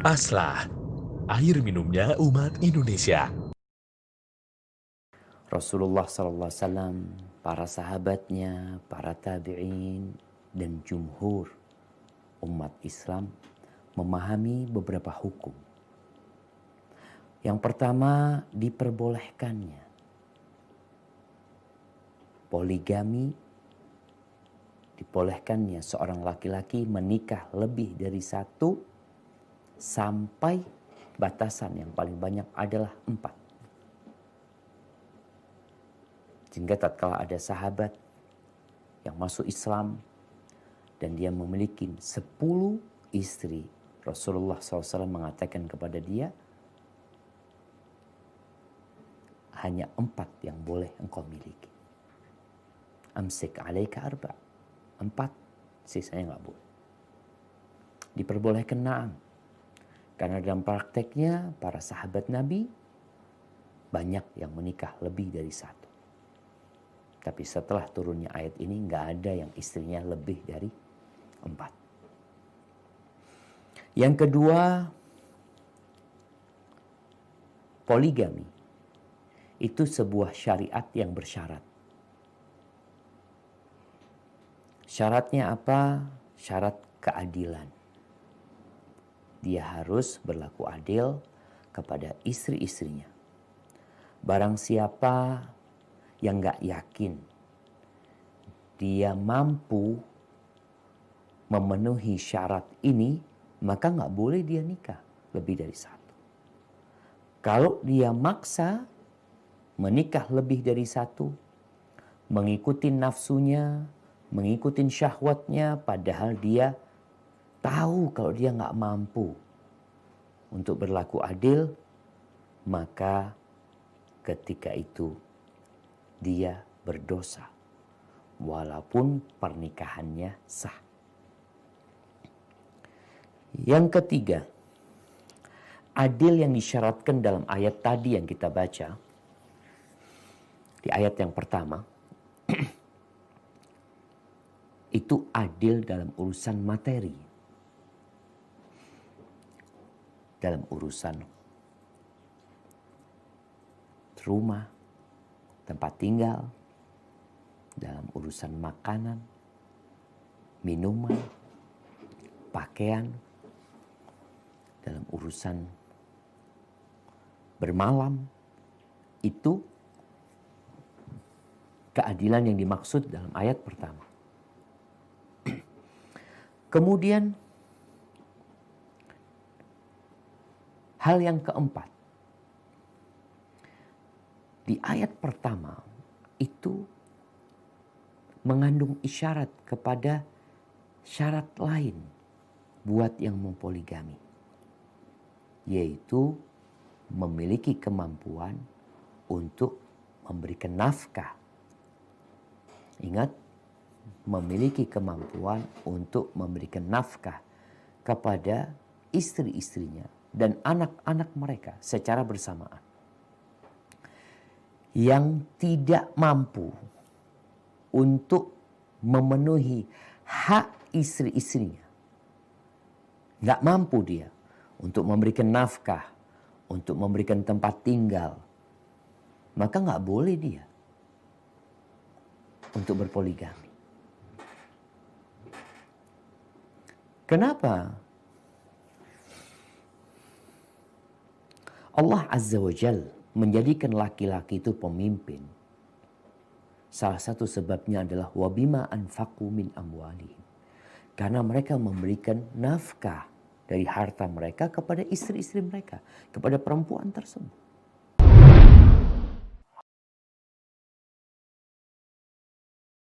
Aslah, air minumnya umat Indonesia. Rasulullah SAW, para sahabatnya, para tabi'in, dan jumhur umat Islam memahami beberapa hukum. Yang pertama, diperbolehkannya poligami, dibolehkannya seorang laki-laki menikah lebih dari satu sampai batasan yang paling banyak adalah 4. Sehingga tatkala ada sahabat yang masuk Islam dan dia memiliki 10 istri, Rasulullah SAW mengatakan kepada dia, hanya 4 yang boleh engkau miliki. Amsik alaika 4, sisanya nggak boleh. Diperbolehkan na'am. Karena dalam prakteknya para sahabat Nabi banyak yang menikah lebih dari 1. Tapi setelah turunnya ayat ini nggak ada yang istrinya lebih dari 4. Yang kedua, poligami. Itu sebuah syariat yang bersyarat. Syaratnya apa? Syarat keadilan. Dia harus berlaku adil kepada istri-istrinya. Barang siapa yang gak yakin dia mampu memenuhi syarat ini, maka gak boleh dia nikah lebih dari 1. Kalau dia maksa menikah lebih dari 1, mengikuti nafsunya, mengikuti syahwatnya, padahal dia tahu kalau dia gak mampu untuk berlaku adil, maka ketika itu dia berdosa walaupun pernikahannya sah. Yang ketiga, adil yang disyaratkan dalam ayat tadi yang kita baca, di ayat yang pertama, itu adil dalam urusan materi, dalam urusan rumah, tempat tinggal, dalam urusan makanan, minuman, pakaian, dalam urusan bermalam. Itu keadilan yang dimaksud dalam ayat pertama. Kemudian hal yang keempat, di ayat pertama itu mengandung isyarat kepada syarat lain buat yang mempoligami, yaitu memiliki kemampuan untuk memberikan nafkah. Ingat, memiliki kemampuan untuk memberikan nafkah kepada istri-istrinya dan anak-anak mereka secara bersamaan. Yang tidak mampu untuk memenuhi hak istri-istrinya, nggak mampu dia untuk memberikan nafkah, untuk memberikan tempat tinggal, maka nggak boleh dia untuk berpoligami. Kenapa? Allah Azza wa Jalla menjadikan laki-laki itu pemimpin. Salah satu sebabnya adalah wabima anfaqu min amwalihim. Karena mereka memberikan nafkah dari harta mereka kepada istri-istri mereka, kepada perempuan tersebut.